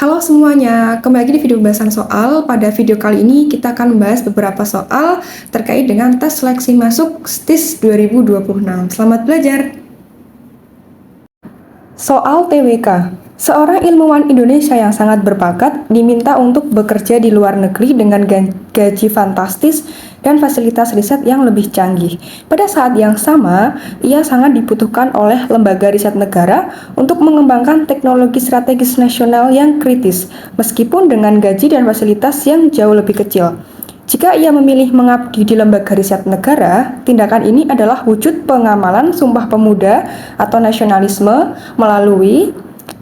Halo semuanya, kembali lagi di video pembahasan soal. Pada video kali ini kita akan membahas beberapa soal terkait dengan tes seleksi masuk STIS 2026. Selamat belajar! Soal TWK. Seorang ilmuwan Indonesia yang sangat berbakat diminta untuk bekerja di luar negeri dengan gaji fantastis dan fasilitas riset yang lebih canggih. Pada saat yang sama, ia sangat dibutuhkan oleh lembaga riset negara untuk mengembangkan teknologi strategis nasional yang kritis, meskipun dengan gaji dan fasilitas yang jauh lebih kecil. Jika ia memilih mengabdi di lembaga riset negara, tindakan ini adalah wujud pengamalan Sumpah Pemuda atau nasionalisme melalui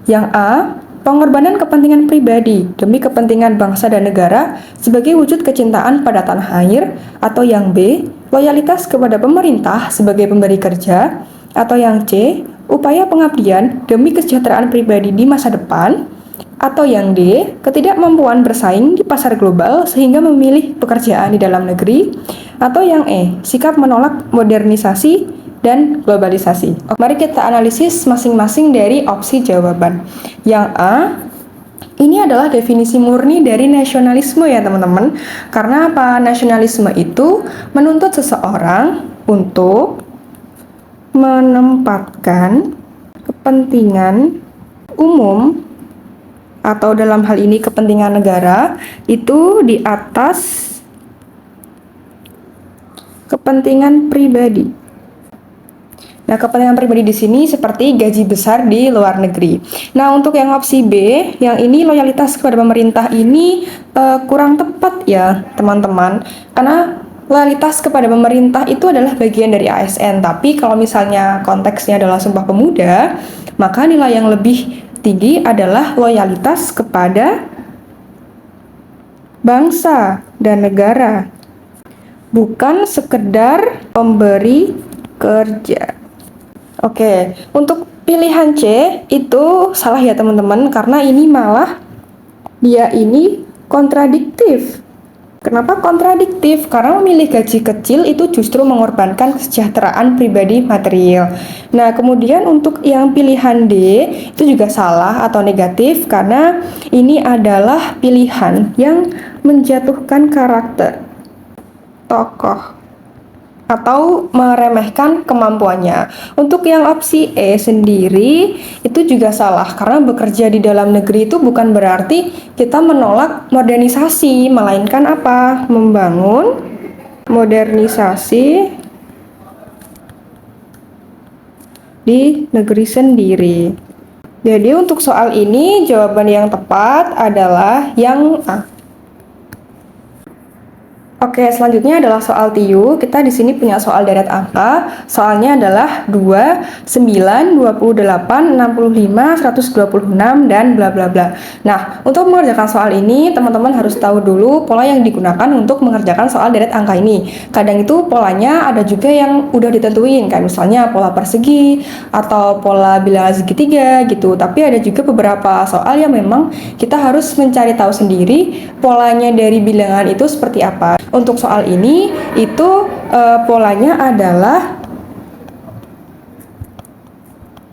yang A. Pengorbanan kepentingan pribadi demi kepentingan bangsa dan negara sebagai wujud kecintaan pada tanah air, atau yang B. Loyalitas kepada pemerintah sebagai pemberi kerja, atau yang C. Upaya pengabdian demi kesejahteraan pribadi di masa depan, atau yang D. Ketidakmampuan bersaing di pasar global sehingga memilih pekerjaan di dalam negeri, atau yang E. Sikap menolak modernisasi dan globalisasi. Mari kita analisis masing-masing dari opsi jawaban. Yang A, ini adalah definisi murni dari nasionalisme ya teman-teman. Karena apa? Nasionalisme itu menuntut seseorang untuk menempatkan kepentingan umum atau dalam hal ini kepentingan negara itu di atas kepentingan pribadi. Nah, kepentingan pribadi di sini seperti gaji besar di luar negeri. Nah, untuk yang opsi B, yang ini loyalitas kepada pemerintah ini kurang tepat ya, teman-teman. Karena loyalitas kepada pemerintah itu adalah bagian dari ASN. Tapi kalau misalnya konteksnya adalah Sumpah Pemuda, maka nilai yang lebih tinggi adalah loyalitas kepada bangsa dan negara, bukan sekedar pemberi kerja. Oke, untuk pilihan C itu salah ya teman-teman, karena ini malah dia ini kontradiktif. Kenapa kontradiktif? Karena memilih gaji kecil itu justru mengorbankan kesejahteraan pribadi material. Nah, kemudian untuk yang pilihan D itu juga salah atau negatif karena ini adalah pilihan yang menjatuhkan karakter tokoh atau meremehkan kemampuannya. Untuk yang opsi E sendiri itu juga salah karena bekerja di dalam negeri itu bukan berarti kita menolak modernisasi, melainkan apa? Membangun modernisasi di negeri sendiri. Jadi untuk soal ini jawaban yang tepat adalah yang A. Oke, selanjutnya adalah soal TIU. Kita di sini punya soal deret angka. Soalnya adalah 2, 9, 28, 65, 126, dan bla bla bla. Nah, untuk mengerjakan soal ini, teman-teman harus tahu dulu pola yang digunakan untuk mengerjakan soal deret angka ini. Kadang itu polanya ada juga yang udah ditentuin, kayak misalnya pola persegi atau pola bilangan segitiga gitu. Tapi ada juga beberapa soal yang memang kita harus mencari tahu sendiri polanya dari bilangan itu seperti apa. Untuk soal ini itu polanya adalah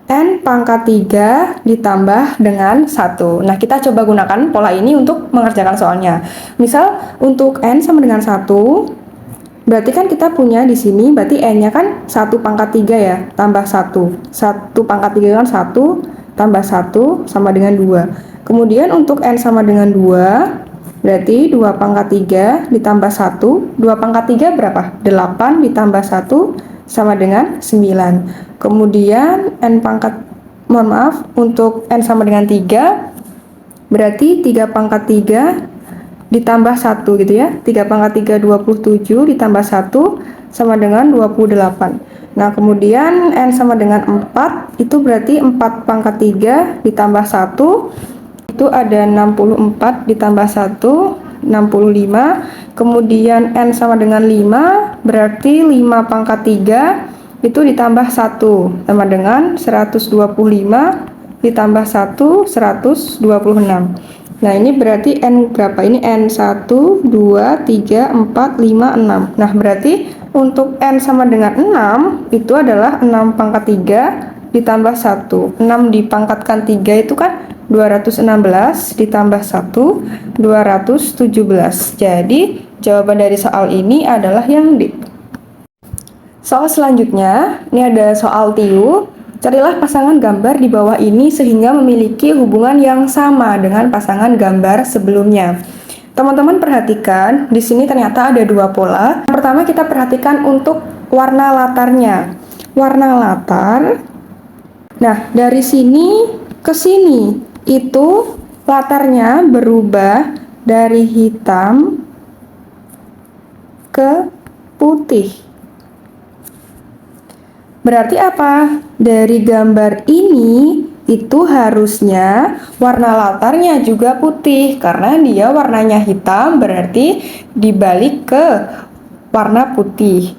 N pangkat 3 ditambah dengan 1. Nah, kita coba gunakan pola ini untuk mengerjakan soalnya. Misal untuk N sama dengan 1, berarti kan kita punya di sini, berarti N-nya kan 1 pangkat 3 ya, tambah 1. 1 pangkat 3 kan 1, tambah 1 sama dengan 2. Kemudian untuk N sama dengan 2, berarti 2 pangkat 3 ditambah 1. 2 pangkat 3 berapa? 8 ditambah 1 sama dengan 9. Kemudian untuk N sama dengan 3, berarti 3 pangkat 3 ditambah 1 gitu ya. 3 pangkat 3 27 ditambah 1 sama dengan 28. Nah, kemudian N sama dengan 4, itu berarti 4 pangkat 3 ditambah 1, itu ada 64 ditambah 1, 65. Kemudian N sama dengan 5, berarti 5 pangkat 3 itu ditambah 1 sama dengan 125 ditambah 1, 126. Nah, ini berarti N berapa? Ini N 1, 2, 3, 4, 5, 6. Nah, berarti untuk N sama dengan 6 itu adalah 6 pangkat 3 ditambah 1. 6 dipangkatkan 3 itu kan 216 ditambah 1, 217. Jadi, jawaban dari soal ini adalah yang D. Soal selanjutnya, ini ada soal TIU. Carilah pasangan gambar di bawah ini sehingga memiliki hubungan yang sama dengan pasangan gambar sebelumnya. Teman-teman perhatikan, di sini ternyata ada dua pola. Pertama kita perhatikan untuk warna latarnya. Warna latar, nah dari sini ke sini, itu latarnya berubah dari hitam ke putih. Berarti apa? Dari gambar ini itu harusnya warna latarnya juga putih karena dia warnanya hitam, berarti dibalik ke warna putih.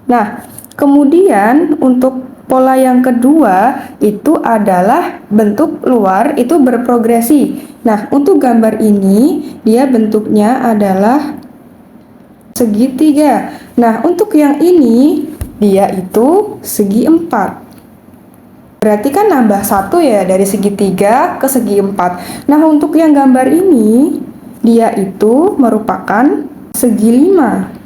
Nah, kemudian untuk pola yang kedua itu adalah bentuk luar itu berprogresi. Nah, untuk gambar ini dia bentuknya adalah segitiga. Nah, untuk yang ini dia itu segi 4. Berarti kan nambah 1 ya dari segitiga ke segi 4. Nah, untuk yang gambar ini dia itu merupakan segi 5.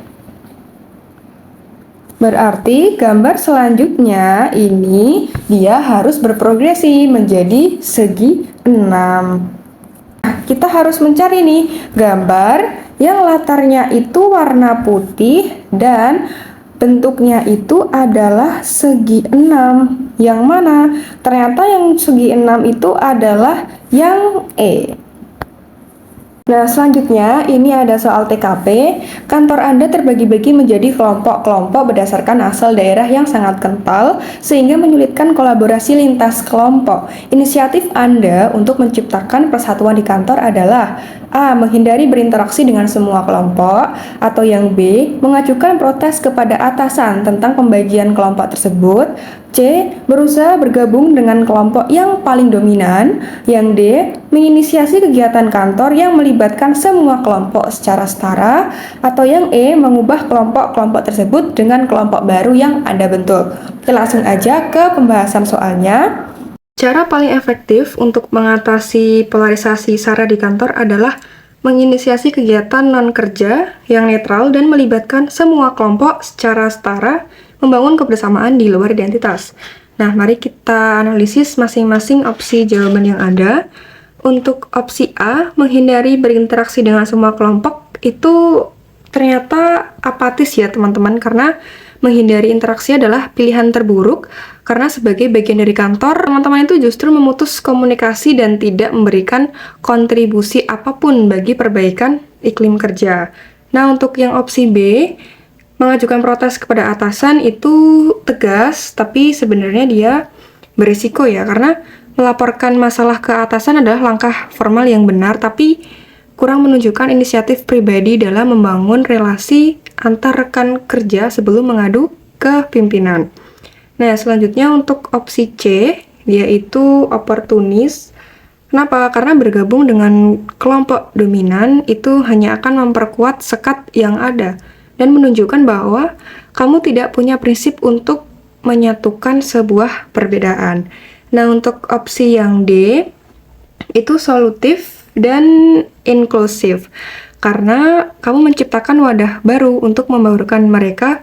Berarti gambar selanjutnya ini dia harus berprogresi menjadi segi 6. Nah, kita harus mencari nih gambar yang latarnya itu warna putih dan bentuknya itu adalah segi 6. Yang mana? Ternyata yang segi 6 itu adalah yang E. Nah, selanjutnya ini ada soal TKP. Kantor Anda terbagi-bagi menjadi kelompok-kelompok berdasarkan asal daerah yang sangat kental sehingga menyulitkan kolaborasi lintas kelompok. Inisiatif Anda untuk menciptakan persatuan di kantor adalah A. Menghindari berinteraksi dengan semua kelompok, atau yang B. Mengajukan protes kepada atasan tentang pembagian kelompok tersebut. C. Berusaha bergabung dengan kelompok yang paling dominan. Yang D. Menginisiasi kegiatan kantor yang melibatkan semua kelompok secara setara. Atau yang E. Mengubah kelompok-kelompok tersebut dengan kelompok baru yang Anda bentuk. Kita langsung aja ke pembahasan soalnya. Cara paling efektif untuk mengatasi polarisasi SARA di kantor adalah menginisiasi kegiatan non-kerja yang netral dan melibatkan semua kelompok secara setara, membangun kebersamaan di luar identitas. Nah, mari kita analisis masing-masing opsi jawaban yang ada. Untuk opsi A, menghindari berinteraksi dengan semua kelompok, itu ternyata apatis ya teman-teman, karena menghindari interaksi adalah pilihan terburuk karena sebagai bagian dari kantor, teman-teman itu justru memutus komunikasi dan tidak memberikan kontribusi apapun bagi perbaikan iklim kerja. Nah, untuk yang opsi B, mengajukan protes kepada atasan itu tegas, tapi sebenarnya dia berisiko ya, karena melaporkan masalah ke atasan adalah langkah formal yang benar, tapi kurang menunjukkan inisiatif pribadi dalam membangun relasi antar rekan kerja sebelum mengadu ke pimpinan. Nah, selanjutnya untuk opsi C, yaitu oportunis. Kenapa? Karena bergabung dengan kelompok dominan itu hanya akan memperkuat sekat yang ada dan menunjukkan bahwa kamu tidak punya prinsip untuk menyatukan sebuah perbedaan. Nah, untuk opsi yang D, itu solutif dan inklusif. Karena kamu menciptakan wadah baru untuk membaurkan mereka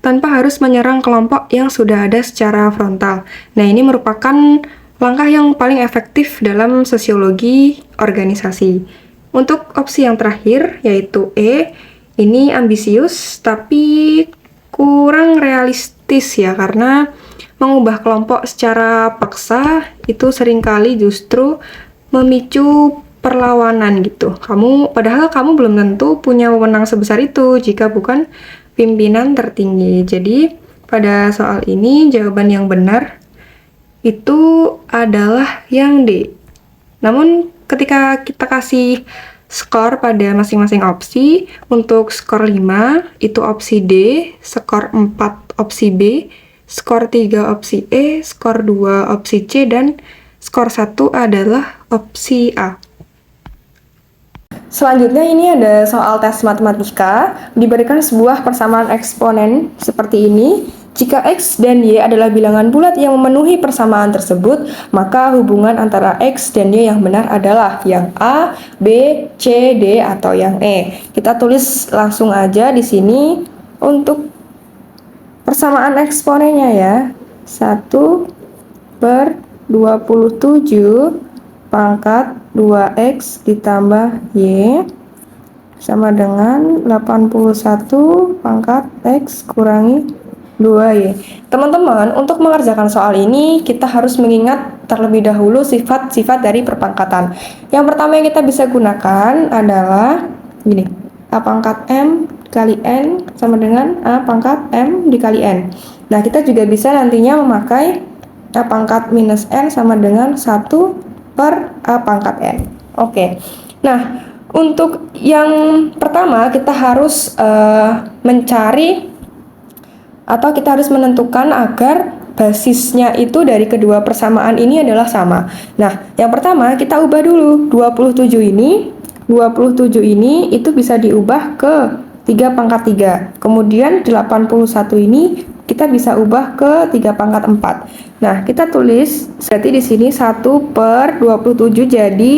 tanpa harus menyerang kelompok yang sudah ada secara frontal. Nah, ini merupakan langkah yang paling efektif dalam sosiologi organisasi. Untuk opsi yang terakhir, yaitu E, ini ambisius tapi kurang realistis ya, karena mengubah kelompok secara paksa itu seringkali justru memicu perlawanan gitu. Padahal kamu belum tentu punya wewenang sebesar itu jika bukan pimpinan tertinggi. Jadi, pada soal ini jawaban yang benar itu adalah yang D. Namun, ketika kita kasih skor pada masing-masing opsi, untuk skor 5 itu opsi D, skor 4 opsi B, skor 3 opsi E, skor 2 opsi C, dan skor 1 adalah opsi A. Selanjutnya ini ada soal tes matematika, diberikan sebuah persamaan eksponen seperti ini. Jika X dan Y adalah bilangan bulat yang memenuhi persamaan tersebut, maka hubungan antara X dan Y yang benar adalah yang A, B, C, D, atau yang E. Kita tulis langsung aja di sini untuk persamaan eksponennya ya. 1/27 pangkat 2X ditambah Y sama dengan 81 pangkat X kurangi 2Y. Teman-teman, untuk mengerjakan soal ini kita harus mengingat terlebih dahulu sifat-sifat dari perpangkatan. Yang pertama yang kita bisa gunakan adalah gini, A pangkat M kali N sama dengan A pangkat M dikali N. Nah, kita juga bisa nantinya memakai A pangkat minus N sama dengan 1 per A pangkat N. Oke. Nah, untuk yang pertama kita harus mencari atau kita harus menentukan agar basisnya itu dari kedua persamaan ini adalah sama. Nah, yang pertama kita ubah dulu 27 ini itu bisa diubah ke 3 pangkat 3. Kemudian 81 ini kita bisa ubah ke 3 pangkat 4. Nah, kita tulis berarti di sini 1/27 jadi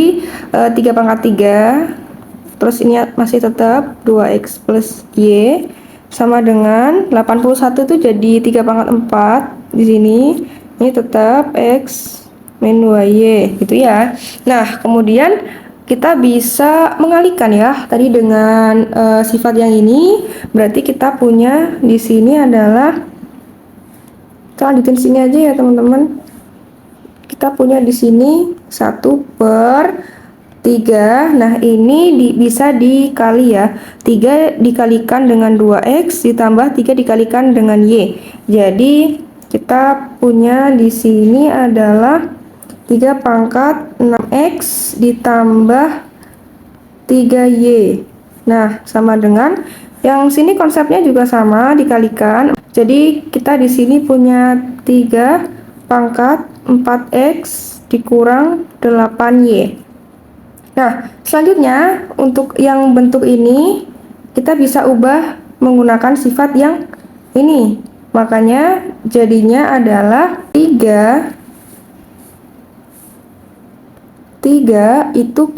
3 pangkat 3. Terus ini masih tetap 2X plus Y sama dengan 81 itu jadi 3 pangkat 4 di sini. Ini tetap X min 2Y gitu ya. Nah, kemudian kita bisa mengalihkan ya. Tadi dengan sifat yang ini berarti kita punya di sini adalah, kita lanjutin sini aja ya teman-teman. Kita punya di sini 1/3. Nah, ini bisa dikali ya. 3 dikalikan dengan 2X ditambah 3 dikalikan dengan Y. Jadi, kita punya di sini adalah 3 pangkat 6X ditambah 3Y. Nah, sama dengan yang sini konsepnya juga sama, dikalikan. Jadi, kita di sini punya 3 pangkat 4X dikurang 8Y. Nah, selanjutnya untuk yang bentuk ini kita bisa ubah menggunakan sifat yang ini. Makanya jadinya adalah 3 itu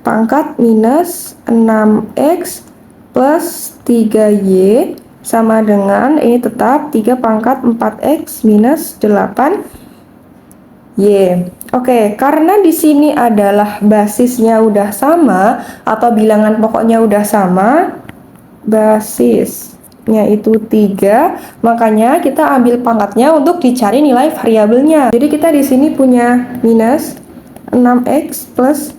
pangkat minus 6X plus 3Y sama dengan ini tetap 3 pangkat 4X minus 8Y. Oke, karena di sini adalah basisnya udah sama atau bilangan pokoknya udah sama, basisnya itu 3, makanya kita ambil pangkatnya untuk dicari nilai variabelnya. Jadi kita di sini punya minus 6X plus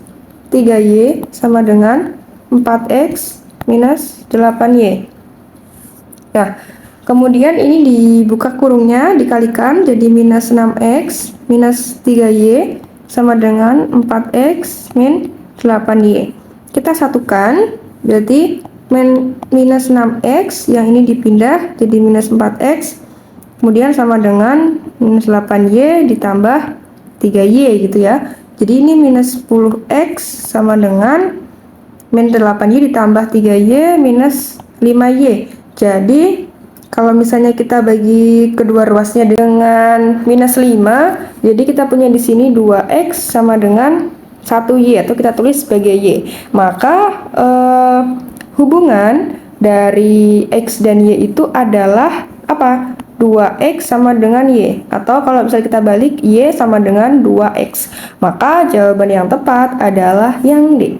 3Y sama dengan 4X minus 8Y. Nah, kemudian ini dibuka kurungnya, dikalikan jadi minus 6X minus 3Y sama dengan 4X min 8Y. Kita satukan, berarti minus 6X yang ini dipindah jadi minus 4X, kemudian sama dengan minus 8Y ditambah 3Y gitu ya. Jadi ini minus 10X sama dengan min 8Y ditambah 3Y minus 5Y. Jadi kalau misalnya kita bagi kedua ruasnya dengan minus 5, jadi kita punya di sini 2X sama dengan 1Y atau kita tulis sebagai Y. Maka hubungan dari X dan Y itu adalah apa? 2X sama dengan Y. Atau kalau misalnya kita balik, Y sama dengan 2X. Maka jawaban yang tepat adalah yang D.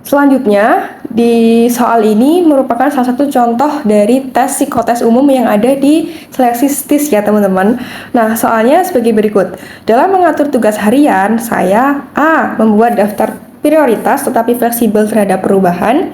Selanjutnya, di soal ini merupakan salah satu contoh dari tes psikotes umum yang ada di seleksi STIS ya teman-teman. Nah, soalnya sebagai berikut. Dalam mengatur tugas harian, saya A. membuat daftar prioritas tetapi fleksibel terhadap perubahan,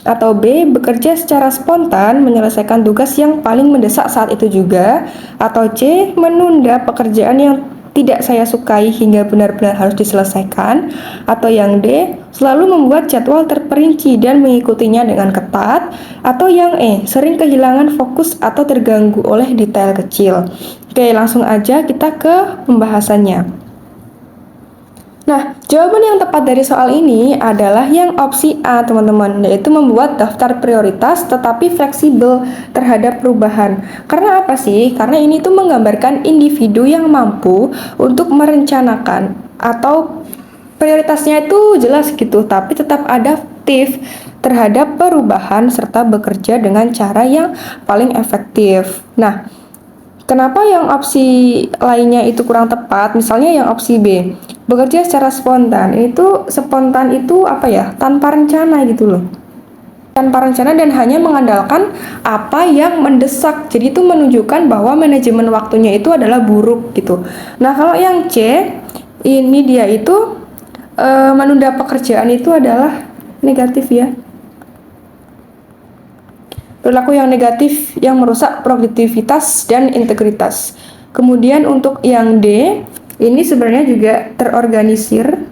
atau B. bekerja secara spontan menyelesaikan tugas yang paling mendesak saat itu juga, atau C. menunda pekerjaan yang tidak saya sukai hingga benar-benar harus diselesaikan, atau yang D. selalu membuat jadwal terperinci dan mengikutinya dengan ketat, atau yang E. sering kehilangan fokus atau terganggu oleh detail kecil. Oke, langsung aja kita ke pembahasannya. Nah, Jawaban yang tepat dari soal ini adalah yang opsi A, teman-teman, yaitu membuat daftar prioritas tetapi fleksibel terhadap perubahan. Karena apa sih? Karena ini tuh menggambarkan individu yang mampu untuk merencanakan atau prioritasnya itu jelas gitu, tapi tetap adaptif terhadap perubahan serta bekerja dengan cara yang paling efektif. Nah, kenapa yang opsi lainnya itu kurang tepat? Misalnya yang opsi B, bekerja secara spontan. Itu spontan itu apa ya? Tanpa rencana gitu loh. Tanpa rencana dan hanya mengandalkan apa yang mendesak. Jadi itu menunjukkan bahwa manajemen waktunya itu adalah buruk gitu. Nah, kalau yang C, ini dia itu menunda pekerjaan itu adalah negatif ya. Perilaku yang negatif yang merusak produktivitas dan integritas. Kemudian untuk yang D, ini sebenarnya juga terorganisir.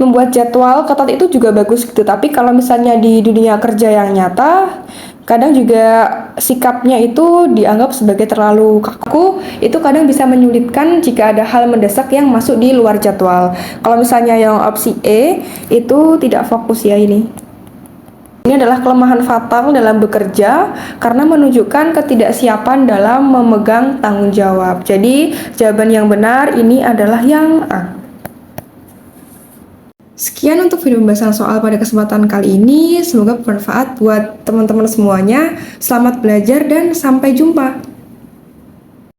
Membuat jadwal ketat itu juga bagus gitu, tapi kalau misalnya di dunia kerja yang nyata, kadang juga sikapnya itu dianggap sebagai terlalu kaku, itu kadang bisa menyulitkan jika ada hal mendesak yang masuk di luar jadwal. Kalau misalnya yang opsi E, itu tidak fokus ya ini. Ini adalah kelemahan fatal dalam bekerja karena menunjukkan ketidaksiapan dalam memegang tanggung jawab. Jadi, jawaban yang benar ini adalah yang A. Sekian untuk video pembahasan soal pada kesempatan kali ini. Semoga bermanfaat buat teman-teman semuanya. Selamat belajar dan sampai jumpa.